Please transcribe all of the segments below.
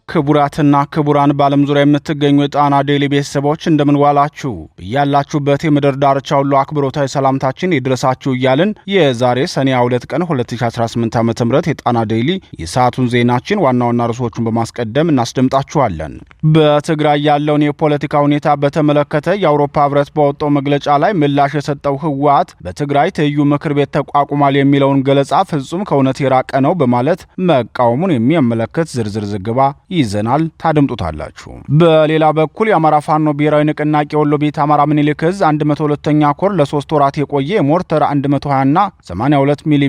ክቡራትና ክቡራን በዓለም ዙሪያ የምትገኙ የጣና ዴይሊ ቤተሰቦች እንደምን ዋላችሁ? ያላችሁበት የምድር ዳርቻ ሁሉ አክብሮታዊ ሰላምታችን ይድረሳችሁ እያልን የዛሬ ሰኔ 2 ቀን 2018 ዓ.ም የጣና ዴይሊ የሰዓቱን ዜናችን ዋና ዋና ርዕሶቹን በማስቀደም እናስደምጣችኋለን። በትግራይ ያለውን የፖለቲካ ሁኔታ በተመለከተ የአውሮፓ ህብረት ባወጣው መግለጫ ላይ ምላሽ የሰጠው ህወሓት በትግራይ ትይዩ ምክር ቤት ተቋቁሟል የሚለውን ገለጻ ፍጹም ከእውነት የራቀ ነው በማለት መቃወሙን የሚያመለክት ዝርዝር ዘገባ ይዘናል፣ ታደምጡታላችሁ። በሌላ በኩል የአማራ ፋኖ ብሔራዊ ንቅናቄ ወሎ ቤት አማራ ምኒልክ ዕዝ 102ኛ ኮር ለ3 ወራት የቆየ የሞርተር 120 እና 82 ሚሜ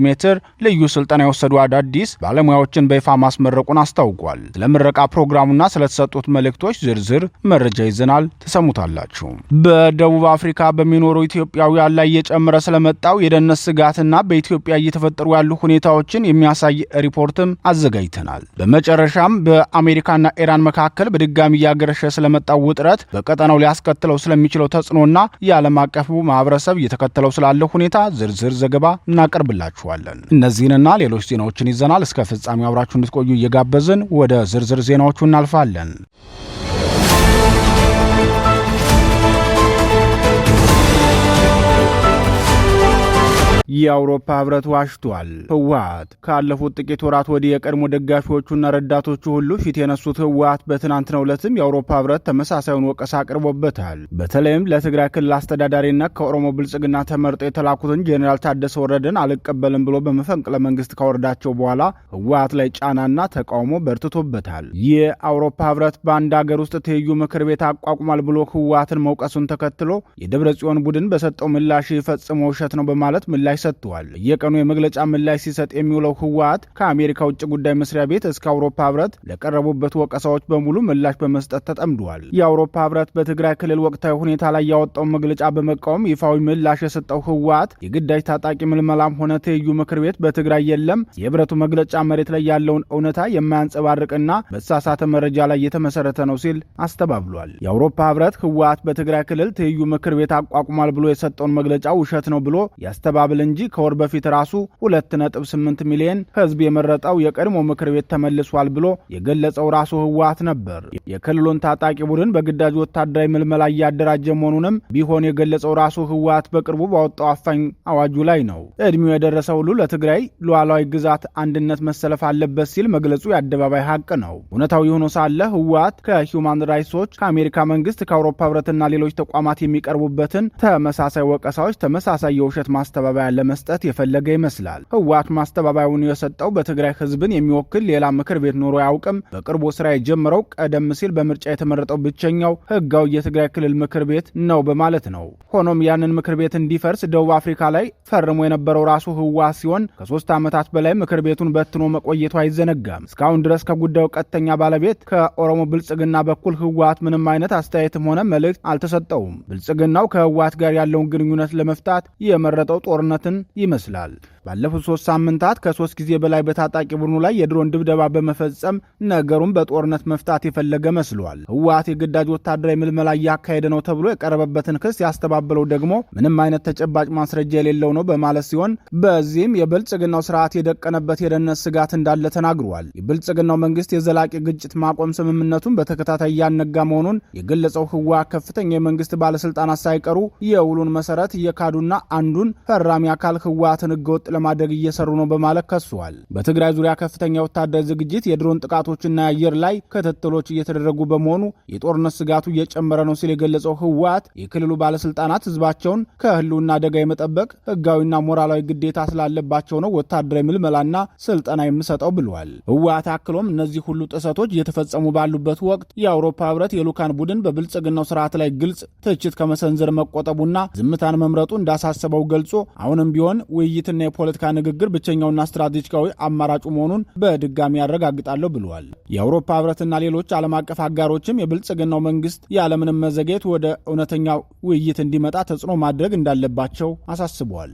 ልዩ ስልጠና የወሰዱ አዳዲስ ባለሙያዎችን በይፋ ማስመረቁን አስታውቋል። ስለ ምረቃ ፕሮግራሙና ስለተሰጡት መልእክቶች ዝርዝር መረጃ ይዘናል፣ ተሰሙታላችሁ። በደቡብ አፍሪካ በሚኖሩ ኢትዮጵያውያን ላይ እየጨመረ ስለመጣው የደህንነት ስጋትና በኢትዮጵያ እየተፈጠሩ ያሉ ሁኔታዎችን የሚያሳይ ሪፖርትም አዘጋጅተናል። በመጨረሻም በአሜሪካና ኢራን መካከል በድጋሚ እያገረሸ ስለመጣው ውጥረት፣ በቀጠናው ሊያስከትለው ስለሚችለው ተጽዕኖና የዓለም አቀፉ ማህበረሰብ እየተከተለው ስላለው ሁኔታ ዝርዝር ዘገባ እናቀርብላችኋለን። እነዚህንና ሌሎች ዜናዎችን ይዘናል። እስከ ፍጻሜው አብራችሁ እንድትቆዩ እየጋበዝን ወደ ዝርዝር ዜናዎቹ እናልፋለን። የአውሮፓ ህብረት ዋሽቷል። ህወሓት ካለፉት ጥቂት ወራት ወዲህ የቀድሞ ደጋፊዎቹና ረዳቶቹ ሁሉ ፊት የነሱት ህወሓት በትናንትናው ዕለትም የአውሮፓ ህብረት ተመሳሳዩን ወቀሳ አቅርቦበታል። በተለይም ለትግራይ ክልል አስተዳዳሪነት ከኦሮሞ ብልጽግና ተመርጠው የተላኩትን ጄኔራል ታደሰ ወረደን አልቀበልም ብሎ በመፈንቅለ መንግስት ካወረዳቸው በኋላ ህወሓት ላይ ጫናና ተቃውሞ በርትቶበታል። የአውሮፓ ህብረት በአንድ ሀገር ውስጥ ትይዩ ምክር ቤት አቋቁሟል ብሎ ህወሓትን መውቀሱን ተከትሎ የደብረ ጽዮን ቡድን በሰጠው ምላሽ ፈጽሞ ውሸት ነው በማለት ምላሽ ሰጥቷል። የቀኑ የመግለጫ ምላሽ ሲሰጥ የሚውለው ህወሓት ከአሜሪካ ውጭ ጉዳይ መስሪያ ቤት እስከ አውሮፓ ህብረት ለቀረቡበት ወቀሳዎች በሙሉ ምላሽ በመስጠት ተጠምዷል። የአውሮፓ ህብረት በትግራይ ክልል ወቅታዊ ሁኔታ ላይ ያወጣውን መግለጫ በመቃወም ይፋዊ ምላሽ የሰጠው ህወሓት የግዳጅ ታጣቂ ምልመላም ሆነ ትይዩ ምክር ቤት በትግራይ የለም፣ የህብረቱ መግለጫ መሬት ላይ ያለውን እውነታ የማያንጸባርቅና በተሳሳተ መረጃ ላይ የተመሰረተ ነው ሲል አስተባብሏል። የአውሮፓ ህብረት ህወሓት በትግራይ ክልል ትይዩ ምክር ቤት አቋቁሟል ብሎ የሰጠውን መግለጫ ውሸት ነው ብሎ ያስተባብል እንጂ ከወር በፊት ራሱ 2.8 ሚሊዮን ህዝብ የመረጠው የቀድሞ ምክር ቤት ተመልሷል ብሎ የገለጸው ራሱ ህወሓት ነበር። የክልሉን ታጣቂ ቡድን በግዳጅ ወታደራዊ ምልመላ እያደራጀ መሆኑንም ቢሆን የገለጸው ራሱ ህወሓት በቅርቡ ባወጣው አፋኝ አዋጁ ላይ ነው። እድሜው የደረሰ ሁሉ ለትግራይ ሉዓላዊ ግዛት አንድነት መሰለፍ አለበት ሲል መግለጹ የአደባባይ ሀቅ ነው። እውነታው ሆኖ ሳለ ህወሓት ከሂውማን ራይትስ ዎች፣ ከአሜሪካ መንግስት፣ ከአውሮፓ ህብረትና ሌሎች ተቋማት የሚቀርቡበትን ተመሳሳይ ወቀሳዎች ተመሳሳይ የውሸት ማስተባበያ ለመስጠት የፈለገ ይመስላል። ህወሓት ማስተባበያውን የሰጠው በትግራይ ህዝብን የሚወክል ሌላ ምክር ቤት ኖሮ አያውቅም፣ በቅርቡ ስራ የጀመረው ቀደም ሲል በምርጫ የተመረጠው ብቸኛው ህጋዊ የትግራይ ክልል ምክር ቤት ነው በማለት ነው። ሆኖም ያንን ምክር ቤት እንዲፈርስ ደቡብ አፍሪካ ላይ ፈርሞ የነበረው ራሱ ህወሓት ሲሆን ከ3 ዓመታት በላይ ምክር ቤቱን በትኖ መቆየቱ አይዘነጋም። እስካሁን ድረስ ከጉዳዩ ቀጥተኛ ባለቤት ከኦሮሞ ብልጽግና በኩል ህወሓት ምንም አይነት አስተያየትም ሆነ መልእክት አልተሰጠውም። ብልጽግናው ከህወሓት ጋር ያለውን ግንኙነት ለመፍታት የመረጠው ጦርነትን ይመስላል። ባለፉት 3 ሳምንታት ከ3 ጊዜ በላይ በታጣቂ ቡድኑ ላይ የድሮን ድብደባ በመፈጸም ነገሩን በጦርነት መፍታት የፈለገ መስሏል። ህወሓት የግዳጅ ወታደራዊ ምልመላ እያካሄደ ነው ተብሎ የቀረበበትን ክስ ያስተባበለው ደግሞ ምንም አይነት ተጨባጭ ማስረጃ የሌለው ነው በማለት ሲሆን በዚህም የብልጽግናው ስርዓት የደቀነበት የደህንነት ስጋት እንዳለ ተናግሯል። የብልጽግናው መንግስት የዘላቂ ግጭት ማቆም ስምምነቱን በተከታታይ እያነጋ መሆኑን የገለጸው ህወሓት ከፍተኛ የመንግስት ባለስልጣናት ሳይቀሩ የውሉን መሰረት እየካዱና አንዱን ፈራሚ አካል ህወሓትን ህገወጥ ለማድረግ እየሰሩ ነው በማለት ከሷል። በትግራይ ዙሪያ ከፍተኛ ወታደራዊ ዝግጅት፣ የድሮን ጥቃቶችና የአየር ላይ ክትትሎች እየተደረጉ በመሆኑ የጦርነት ስጋቱ እየጨመረ ነው ሲል የገለጸው ህወሓት የክልሉ ባለስልጣናት ህዝባቸውን ከህልውና አደጋ የመጠበቅ ህጋዊና ሞራላዊ ግዴታ ስላለባቸው ነው ወታደራዊ ምልመላና ስልጠና የምሰጠው ብሏል። ህወሓት አክሎም እነዚህ ሁሉ ጥሰቶች እየተፈጸሙ ባሉበት ወቅት የአውሮፓ ህብረት የልዑካን ቡድን በብልጽግናው ስርዓት ላይ ግልጽ ትችት ከመሰንዘር መቆጠቡና ዝምታን መምረጡ እንዳሳሰበው ገልጾ አሁንም ቢሆን ውይይትና የፖለቲካ ንግግር ብቸኛውና ስትራቴጂካዊ አማራጩ መሆኑን በድጋሚ ያረጋግጣለሁ ብለዋል። የአውሮፓ ህብረትና ሌሎች ዓለም አቀፍ አጋሮችም የብልጽግናው መንግስት ያለምንም መዘግየት ወደ እውነተኛ ውይይት እንዲመጣ ተጽዕኖ ማድረግ እንዳለባቸው አሳስበዋል።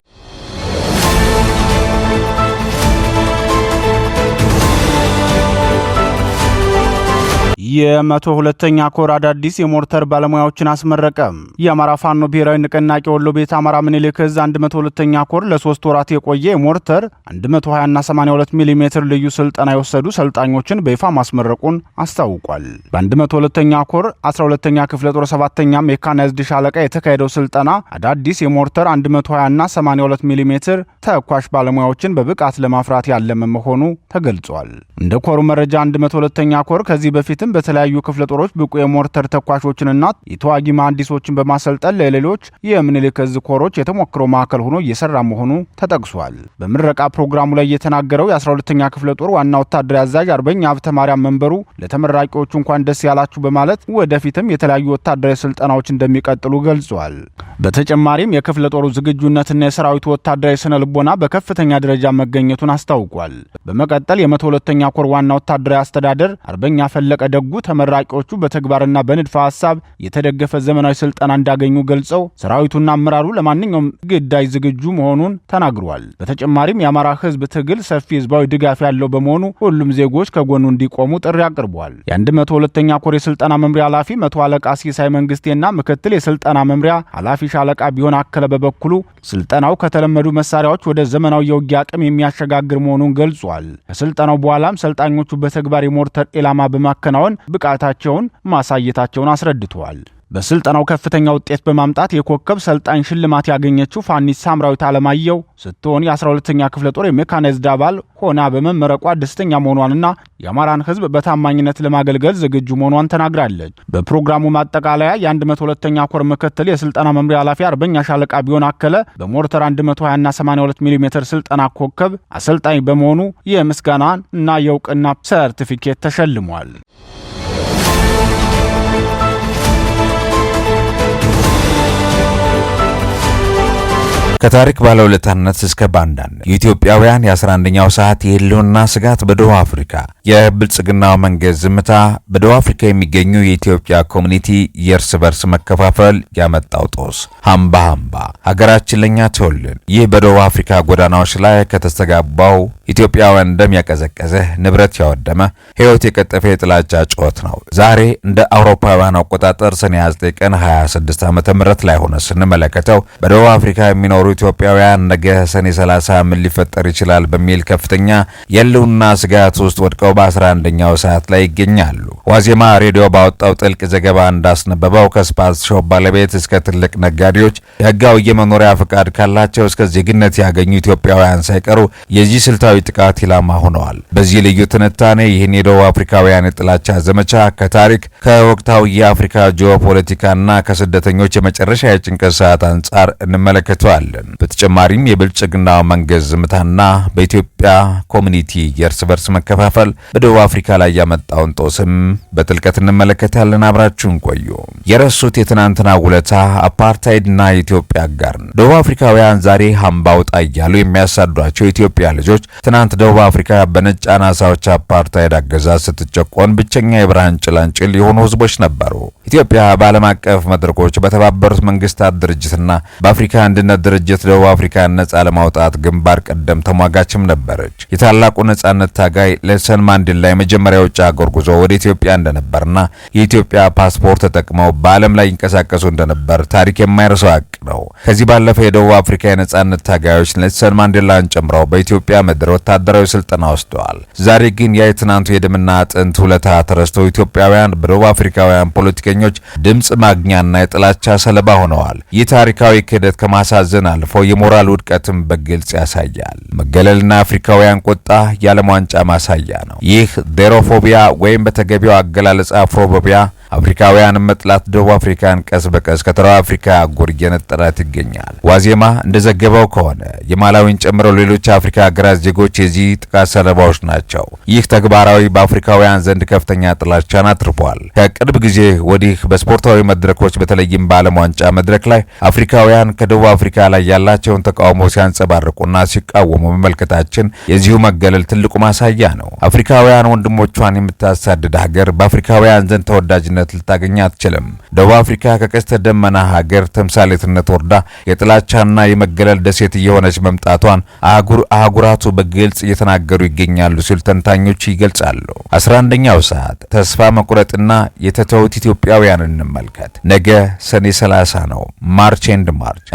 የ102ኛ ኮር አዳዲስ የሞርተር ባለሙያዎችን አስመረቀ። የአማራ ፋኖ ብሔራዊ ንቅናቄ ወሎ ቤት አማራ ምኒልክ ዕዝ 102ኛ ኮር ለ3 ወራት የቆየ የሞርተር 120 እና 82 ሚሜ ልዩ ስልጠና የወሰዱ ሰልጣኞችን በይፋ ማስመረቁን አስታውቋል። በ102ኛ ኮር 12ኛ ክፍለ ጦር 7ኛ ሜካናይዝድ ሻለቃ የተካሄደው ስልጠና አዳዲስ የሞርተር 120 እና 82 ሚሜ ተኳሽ ባለሙያዎችን በብቃት ለማፍራት ያለመ መሆኑ ተገልጿል። እንደ ኮሩ መረጃ 102ኛ ኮር ከዚህ በፊትም በተለያዩ ክፍለ ጦሮች ብቁ የሞርተር ተኳሾችንና የተዋጊ መሐንዲሶችን በማሰልጠን ለሌሎች የምኒልክ ዕዝ ኮሮች የተሞክሮ ማዕከል ሆኖ እየሰራ መሆኑ ተጠቅሷል። በምረቃ ፕሮግራሙ ላይ የተናገረው የ12ኛ ክፍለ ጦር ዋና ወታደራዊ አዛዥ አርበኛ ሀብተ ማርያም መንበሩ ለተመራቂዎቹ እንኳን ደስ ያላችሁ በማለት ወደፊትም የተለያዩ ወታደራዊ ስልጠናዎች እንደሚቀጥሉ ገልጿል። በተጨማሪም የክፍለ ጦሩ ዝግጁነትና የሰራዊቱ ወታደራዊ ስነ ልቦና በከፍተኛ ደረጃ መገኘቱን አስታውቋል። በመቀጠል የ102ኛ ኮር ዋና ወታደራዊ አስተዳደር አርበኛ ፈለቀ ደጉ ተመራቂዎቹ በተግባርና በንድፈ ሐሳብ የተደገፈ ዘመናዊ ስልጠና እንዳገኙ ገልጸው ሰራዊቱና አመራሩ ለማንኛውም ግዳጅ ዝግጁ መሆኑን ተናግሯል። በተጨማሪም የአማራ ሕዝብ ትግል ሰፊ ህዝባዊ ድጋፍ ያለው በመሆኑ ሁሉም ዜጎች ከጎኑ እንዲቆሙ ጥሪ አቅርቧል። የ102ኛ ኮር የስልጠና መምሪያ ኃላፊ መቶ አለቃ ሲሳይ መንግስቴና ምክትል የስልጠና መምሪያ ኃላፊ ሻለቃ ቢሆን አከለ በበኩሉ ስልጠናው ከተለመዱ መሳሪያዎች ወደ ዘመናዊ የውጊያ አቅም የሚያሸጋግር መሆኑን ገልጿል። ከስልጠናው በኋላም ሰልጣኞቹ በተግባር የሞርተር ኢላማ በማከናወን ብቃታቸውን ማሳየታቸውን አስረድተዋል። በስልጠናው ከፍተኛ ውጤት በማምጣት የኮከብ ሰልጣኝ ሽልማት ያገኘችው ፋኒት ሳምራዊት አለማየሁ ስትሆን የ12ኛ ክፍለ ጦር የሜካናይዝድ አባል ሆና በመመረቋ ደስተኛ መሆኗንና የአማራን ሕዝብ በታማኝነት ለማገልገል ዝግጁ መሆኗን ተናግራለች። በፕሮግራሙ ማጠቃለያ የ102ኛ ኮር ምክትል የስልጠና መምሪያ ኃላፊ አርበኛ ሻለቃ ቢሆን አከለ በሞርተር 120 እና 82 ሚሜ ስልጠና ኮከብ አሰልጣኝ በመሆኑ የምስጋና እና የእውቅና ሰርቲፊኬት ተሸልሟል። ከታሪክ ባለውለታነት እስከ ባንዳነት የኢትዮጵያውያን የ11ኛው ሰዓት የህልውና ስጋት በደቡብ አፍሪካ የብልጽግናው መንግስት ዝምታ በደቡብ አፍሪካ የሚገኙ የኢትዮጵያ ኮሚኒቲ የእርስ በርስ መከፋፈል ያመጣው ጦስ ሀምባ ሀገራችን ለኛ ተወልን። ይህ በደቡብ አፍሪካ ጎዳናዎች ላይ ከተስተጋባው ኢትዮጵያውያን እንደሚያቀዘቀዘ ንብረት ያወደመ ህይወት የቀጠፈ የጥላቻ ጩኸት ነው። ዛሬ እንደ አውሮፓውያን አቆጣጠር ሰኔ 29 ቀን 26 ዓመተ ምህረት ላይ ሆነ ስንመለከተው በደቡብ አፍሪካ የሚኖሩ ኢትዮጵያውያን ነገ ሰኔ 30 ምን ሊፈጠር ይችላል በሚል ከፍተኛ የህልውና ስጋት ውስጥ ወድቀው በ11ኛው ሰዓት ላይ ይገኛሉ። ዋዜማ ሬዲዮ ባወጣው ጥልቅ ዘገባ እንዳስነበበው ከስፓስ ሾፕ ባለቤት እስከ ትልቅ ነጋዴዎች የህጋዊ የመኖሪያ ፈቃድ ካላቸው እስከ ዜግነት ያገኙ ኢትዮጵያውያን ሳይቀሩ የዚህ ስልታዊ ጥቃት ኢላማ ሆነዋል። በዚህ ልዩ ትንታኔ ይህን የደቡብ አፍሪካውያን የጥላቻ ዘመቻ ከታሪክ ከወቅታዊ የአፍሪካ ጂኦፖለቲካና ከስደተኞች የመጨረሻ የጭንቀት ሰዓት አንጻር እንመለከተዋለን። በተጨማሪም የብልጽግናው መንግስት ዝምታና በኢትዮጵያ ኮሚኒቲ የእርስ በርስ መከፋፈል በደቡብ አፍሪካ ላይ ያመጣውን ጦስም በጥልቀት እንመለከታለን። አብራችሁን ቆዩ። የረሱት የትናንትና ውለታ አፓርታይድና የኢትዮጵያ አጋር ነው። ደቡብ አፍሪካውያን ዛሬ ሀምባ ውጣ እያሉ የሚያሳዷቸው የኢትዮጵያ ልጆች ትናንት ደቡብ አፍሪካ በነጭ አናሳዎች አፓርታይድ አገዛዝ ስትጨቆን ብቸኛ የብርሃን ጭላንጭል የሆኑ ህዝቦች ነበሩ። ኢትዮጵያ በዓለም አቀፍ መድረኮች በተባበሩት መንግስታት ድርጅትና በአፍሪካ አንድነት ድርጅት ደቡብ አፍሪካን ነጻ ለማውጣት ግንባር ቀደም ተሟጋችም ነበረች። የታላቁ ነጻነት ታጋይ ኔልሰን ማንዴላ የመጀመሪያ ውጭ አገር ጉዞ ወደ ኢትዮጵያ እንደነበርና የኢትዮጵያ ፓስፖርት ተጠቅመው በዓለም ላይ ይንቀሳቀሱ እንደነበር ታሪክ የማይረሳው ሀቅ ነው። ከዚህ ባለፈ የደቡብ አፍሪካ የነጻነት ታጋዮች ኔልሰን ማንዴላን ጨምረው በኢትዮጵያ ምድር ወታደራዊ ስልጠና ወስደዋል። ዛሬ ግን ያ የትናንቱ የደምና አጥንት ውለታ ተረስተው ኢትዮጵያውያን በደቡብ አፍሪካውያን ፖለቲከኞች ድምጽ ማግኛና የጥላቻ ሰለባ ሆነዋል። ይህ ታሪካዊ ክህደት ከማሳዘን አልፎ የሞራል ውድቀትም በግልጽ ያሳያል። መገለልና አፍሪካውያን ቁጣ የዓለም ዋንጫ ማሳያ ነው። ይህ ዴሮፎቢያ ወይም በተገቢው አገላለጽ አፍሮፎቢያ አፍሪካውያን መጥላት ደቡብ አፍሪካን ቀስ በቀስ ከተራው አፍሪካ አህጉር እየነጠላት ይገኛል። ዋዜማ እንደዘገበው ከሆነ የማላዊን ጨምሮ ሌሎች አፍሪካ ሀገራት ዜጎች የዚህ ጥቃት ሰለባዎች ናቸው። ይህ ተግባራዊ በአፍሪካውያን ዘንድ ከፍተኛ ጥላቻን አትርፏል። ከቅርብ ጊዜ ወዲህ በስፖርታዊ መድረኮች በተለይም በዓለም ዋንጫ መድረክ ላይ አፍሪካውያን ከደቡብ አፍሪካ ላይ ያላቸውን ተቃውሞ ሲያንጸባርቁና ሲቃወሙ መመልከታችን የዚሁ መገለል ትልቁ ማሳያ ነው። አፍሪካውያን ወንድሞቿን የምታሳድድ ሀገር በአፍሪካውያን ዘንድ ተወዳጅነት ተቀባይነት ልታገኝ አትችልም። ደቡብ አፍሪካ ከቀስተ ደመና ሀገር ተምሳሌትነት ወርዳ የጥላቻና የመገለል ደሴት እየሆነች መምጣቷን አህጉራቱ በግልጽ እየተናገሩ ይገኛሉ ሲሉ ተንታኞች ይገልጻሉ። 11ኛው ሰዓት ተስፋ መቁረጥና የተተውት ኢትዮጵያውያን እንመልከት። ነገ ሰኔ 30 ነው። ማርች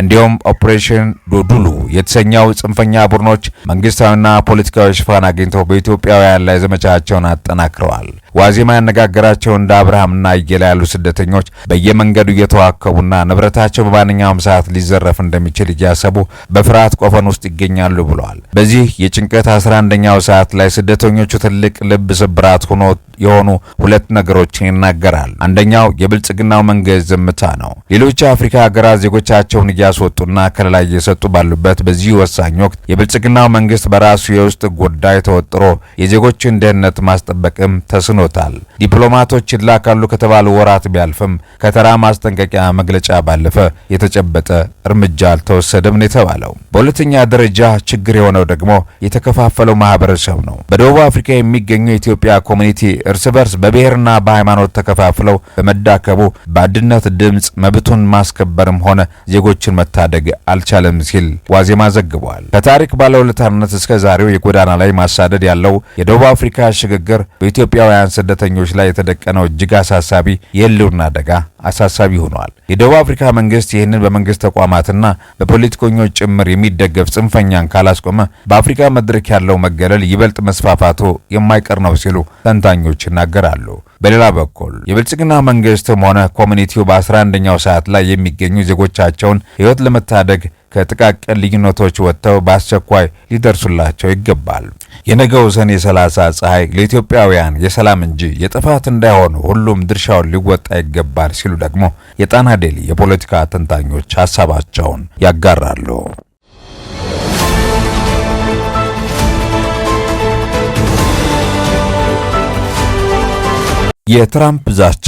እንዲሁም ኦፕሬሽን ዶዱሉ የተሰኘው ጽንፈኛ ቡድኖች መንግስታዊና ፖለቲካዊ ሽፋን አግኝተው በኢትዮጵያውያን ላይ ዘመቻቸውን አጠናክረዋል። ዋዜማ ያነጋገራቸው እንደ አብርሃምና አየለ ያሉ ስደተኞች በየመንገዱ እየተዋከቡና ንብረታቸው በማንኛውም ሰዓት ሊዘረፍ እንደሚችል እያሰቡ በፍርሃት ቆፈን ውስጥ ይገኛሉ ብለዋል። በዚህ የጭንቀት 11ኛው ሰዓት ላይ ስደተኞቹ ትልቅ ልብ ስብራት የሆኑ ሁለት ነገሮችን ይናገራል። አንደኛው የብልጽግናው መንግስት ዝምታ ነው። ሌሎች የአፍሪካ ሀገራት ዜጎቻቸውን እያስወጡና ከለላ እየሰጡ ባሉበት በዚህ ወሳኝ ወቅት የብልጽግናው መንግስት በራሱ የውስጥ ጉዳይ ተወጥሮ የዜጎችን ደህንነት ማስጠበቅም ተስኖታል። ዲፕሎማቶች ይላካሉ ከተባሉ ወራት ቢያልፍም ከተራ ማስጠንቀቂያ መግለጫ ባለፈ የተጨበጠ እርምጃ አልተወሰደም ነው የተባለው። በሁለተኛ ደረጃ ችግር የሆነው ደግሞ የተከፋፈለው ማህበረሰብ ነው። በደቡብ አፍሪካ የሚገኙ የኢትዮጵያ ኮሚኒቲ እርስ በርስ በብሔርና በሃይማኖት ተከፋፍለው በመዳከቡ በአንድነት ድምፅ መብቱን ማስከበርም ሆነ ዜጎችን መታደግ አልቻለም ሲል ዋዜማ ዘግቧል። ከታሪክ ባለውለታነት እስከ ዛሬው የጎዳና ላይ ማሳደድ ያለው የደቡብ አፍሪካ ሽግግር በኢትዮጵያውያን ስደተኞች ላይ የተደቀነው እጅግ አሳሳቢ የህልውና አደጋ አሳሳቢ ሆኗል። የደቡብ አፍሪካ መንግስት ይህንን በመንግስት ተቋማትና በፖለቲከኞች ጭምር የሚደገፍ ጽንፈኛን ካላስቆመ በአፍሪካ መድረክ ያለው መገለል ይበልጥ መስፋፋቱ የማይቀር ነው ሲሉ ተንታኞች ይናገራሉ። በሌላ በኩል የብልጽግና መንግስትም ሆነ ኮሚኒቲው በ11ኛው ሰዓት ላይ የሚገኙ ዜጎቻቸውን ህይወት ለመታደግ ከጥቃቅን ልዩነቶች ወጥተው በአስቸኳይ ሊደርሱላቸው ይገባል። የነገው ሰኔ 30 ፀሐይ ለኢትዮጵያውያን የሰላም እንጂ የጥፋት እንዳይሆን ሁሉም ድርሻውን ሊወጣ ይገባል ሲሉ ደግሞ የጣና ዴሊ የፖለቲካ ተንታኞች ሀሳባቸውን ያጋራሉ። የትራምፕ ዛቻ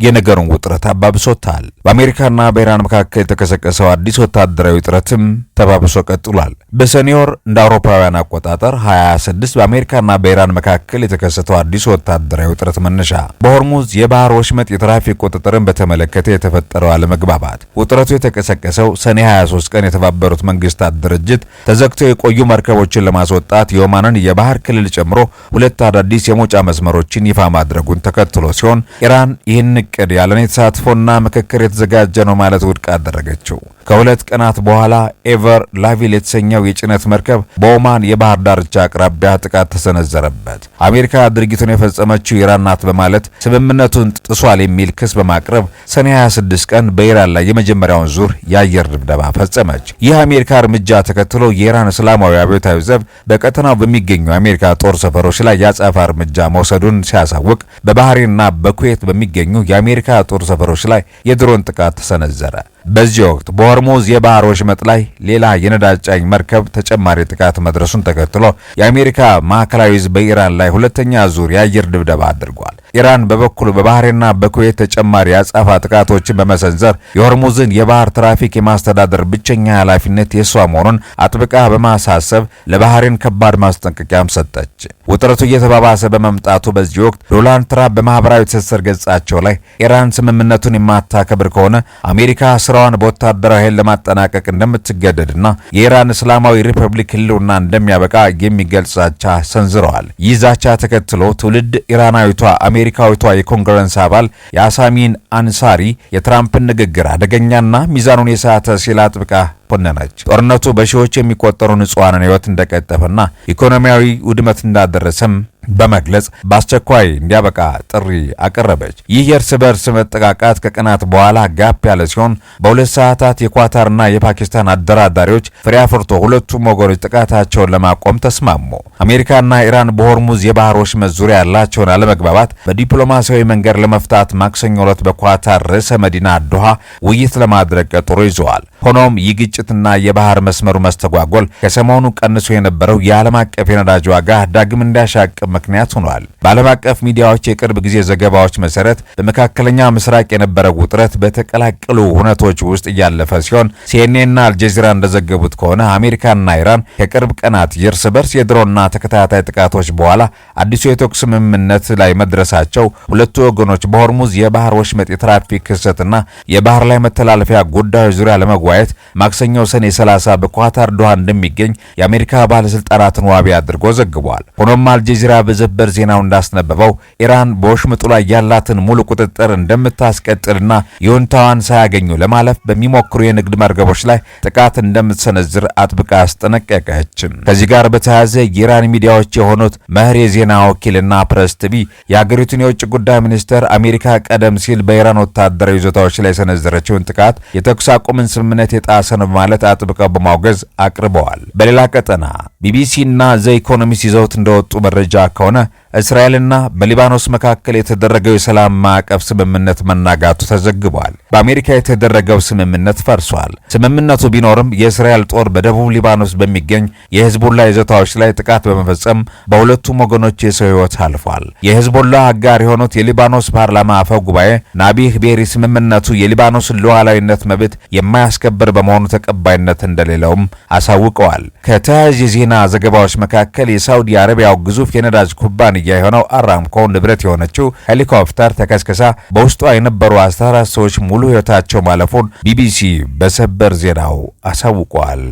የነገሩን ውጥረት አባብሶታል። በአሜሪካና በኢራን መካከል የተቀሰቀሰው አዲስ ወታደራዊ ውጥረትም ተባብሶ ቀጥሏል። በሰኔ ወር እንደ አውሮፓውያን አቆጣጠር 2026 በአሜሪካና በኢራን መካከል የተከሰተው አዲስ ወታደራዊ ውጥረት መነሻ በሆርሙዝ የባህር ወሽመጥ የትራፊክ ቁጥጥርን በተመለከተ የተፈጠረው አለመግባባት። ውጥረቱ የተቀሰቀሰው ሰኔ 23 ቀን የተባበሩት መንግስታት ድርጅት ተዘግተው የቆዩ መርከቦችን ለማስወጣት የኦማንን የባህር ክልል ጨምሮ ሁለት አዳዲስ የመውጫ መስመሮችን ይፋ ማድረጉን ተከትሎ ሲሆን ኢራን ይህን እቅድ ያለን የተሳትፎና ምክክር የተዘጋጀ ነው ማለት ውድቅ አደረገችው። ከሁለት ቀናት በኋላ ኤቨር ላቪል የተሰኘው የጭነት መርከብ በኦማን የባህር ዳርቻ አቅራቢያ ጥቃት ተሰነዘረበት። አሜሪካ ድርጊቱን የፈጸመችው ኢራን ናት በማለት ስምምነቱን ጥሷል የሚል ክስ በማቅረብ ሰኔ 26 ቀን በኢራን ላይ የመጀመሪያውን ዙር የአየር ድብደባ ፈጸመች። ይህ አሜሪካ እርምጃ ተከትሎ የኢራን እስላማዊ አብዮታዊ ዘብ በቀጠናው በሚገኙ የአሜሪካ ጦር ሰፈሮች ላይ ያጸፋ እርምጃ መውሰዱን ሲያሳውቅ፣ በባህሬንና በኩዌት በሚገኙ የአሜሪካ ጦር ሰፈሮች ላይ የድሮን ጥቃት ተሰነዘረ። በዚህ ወቅት በሆርሙዝ የባህር ወሽመጥ ላይ ሌላ የነዳጅ ጫኝ መርከብ ተጨማሪ ጥቃት መድረሱን ተከትሎ የአሜሪካ ማዕከላዊ ዕዝ በኢራን ላይ ሁለተኛ ዙር የአየር ድብደባ አድርጓል። ኢራን በበኩሉ በባህሬንና በኩዌት ተጨማሪ የአጸፋ ጥቃቶችን በመሰንዘር የሆርሙዝን የባህር ትራፊክ የማስተዳደር ብቸኛ ኃላፊነት የሷ መሆኑን አጥብቃ በማሳሰብ ለባህሬን ከባድ ማስጠንቀቂያም ሰጠች። ውጥረቱ እየተባባሰ በመምጣቱ በዚህ ወቅት ዶናልድ ትራምፕ በማህበራዊ ትስስር ገጻቸው ላይ ኢራን ስምምነቱን የማታከብር ከሆነ አሜሪካ ስራዋን በወታደራዊ ኃይል ለማጠናቀቅ እንደምትገደድና የኢራን እስላማዊ ሪፐብሊክ ህልውና እንደሚያበቃ የሚገልጽ ዛቻ ሰንዝረዋል። ይህ ዛቻ ተከትሎ ትውልድ ኢራናዊቷ አሜሪካዊቷ የኮንግረስ አባል ያሳሚን አንሳሪ የትራምፕን ንግግር አደገኛና ሚዛኑን የሳተ ሲል አጥብቃ ኮነነች። ጦርነቱ በሺዎች የሚቆጠሩ ንጹሃንን ህይወት እንደቀጠፈና ኢኮኖሚያዊ ውድመት እንዳደረሰም በመግለጽ በአስቸኳይ እንዲያበቃ ጥሪ አቀረበች። ይህ የእርስ በርስ መጠቃቃት ከቀናት በኋላ ጋፕ ያለ ሲሆን በሁለት ሰዓታት የኳታርና የፓኪስታን አደራዳሪዎች ፍሬ አፍርቶ ሁለቱም ወገኖች ጥቃታቸውን ለማቆም ተስማሙ። አሜሪካና ኢራን በሆርሙዝ የባህር ወሽመጥ ዙሪያ ያላቸውን አለመግባባት በዲፕሎማሲያዊ መንገድ ለመፍታት ማክሰኞ ዕለት በኳታር ርዕሰ መዲና ዶሃ ውይይት ለማድረግ ቀጠሮ ይዘዋል። ሆኖም ይህ ግጭት ግጭትና የባህር መስመሩ መስተጓጎል ከሰሞኑ ቀንሶ የነበረው የዓለም አቀፍ የነዳጅ ዋጋ ዳግም እንዲያሻቅብ ምክንያት ሆኗል። በዓለም አቀፍ ሚዲያዎች የቅርብ ጊዜ ዘገባዎች መሰረት በመካከለኛ ምስራቅ የነበረው ውጥረት በተቀላቀሉ ሁነቶች ውስጥ እያለፈ ሲሆን ሲኤንኤንና አልጀዚራ እንደዘገቡት ከሆነ አሜሪካና ኢራን ከቅርብ ቀናት የእርስ በርስ የድሮና ተከታታይ ጥቃቶች በኋላ አዲሱ የተኩስ ስምምነት ላይ መድረሳቸው ሁለቱ ወገኖች በሆርሙዝ የባህር ወሽመጥ የትራፊክ ክስተትና የባህር ላይ መተላለፊያ ጉዳዮች ዙሪያ ለመወያየት ማክሰኞ ሰኔ 30 በኳታር ዶሃ እንደሚገኝ የአሜሪካ ባለስልጣናትን ዋቢ አድርጎ ዘግቧል። ሆኖም አልጀዚራ በዘበር ዜናው እንዳስነበበው ኢራን በወሽመጡ ላይ ያላትን ሙሉ ቁጥጥር እንደምታስቀጥልና ይሁንታዋን ሳያገኙ ለማለፍ በሚሞክሩ የንግድ መርከቦች ላይ ጥቃት እንደምትሰነዝር አጥብቃ አስጠነቀቀች። ከዚህ ጋር በተያያዘ የኢራን ሚዲያዎች የሆኑት መህር የዜና ወኪልና ፕሬስ ቲቪ የሀገሪቱን የውጭ ጉዳይ ሚኒስትር አሜሪካ ቀደም ሲል በኢራን ወታደራዊ ይዞታዎች ላይ የሰነዘረችውን ጥቃት የተኩስ አቁምን ስምምነት የጣሰ ነው በማለት አጥብቀው በማውገዝ አቅርበዋል። በሌላ ቀጠና ቢቢሲና ዘ ኢኮኖሚስት ይዘውት እንደወጡ መረጃ ከሆነ እስራኤልና በሊባኖስ መካከል የተደረገው የሰላም ማዕቀፍ ስምምነት መናጋቱ ተዘግቧል። በአሜሪካ የተደረገው ስምምነት ፈርሷል። ስምምነቱ ቢኖርም የእስራኤል ጦር በደቡብ ሊባኖስ በሚገኝ የሂዝቦላ ይዞታዎች ላይ ጥቃት በመፈጸም በሁለቱም ወገኖች የሰው ሕይወት አልፏል። የሂዝቦላ አጋር የሆኑት የሊባኖስ ፓርላማ አፈ ጉባኤ ናቢህ ቤሪ ስምምነቱ የሊባኖስን ሉዓላዊነት መብት የማያስከብር በመሆኑ ተቀባይነት እንደሌለውም አሳውቀዋል። ከተያያዥ የዜና ዘገባዎች መካከል የሳውዲ አረቢያው ግዙፍ የነዳጅ ኩባንያ የሆነው አራምኮ ንብረት የሆነችው ሄሊኮፕተር ተከስክሳ በውስጧ የነበሩ 14 ሰዎች ሙሉ ሕይወታቸው ማለፉን ቢቢሲ በሰበር ዜናው አሳውቋል።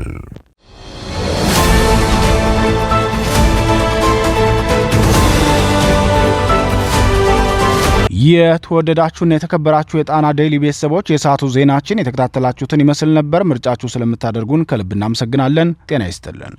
የተወደዳችሁና የተከበራችሁ የጣና ዴይሊ ቤተሰቦች የሰዓቱ ዜናችን የተከታተላችሁትን ይመስል ነበር። ምርጫችሁ ስለምታደርጉን ከልብ እናመሰግናለን። ጤና ይስጥልን።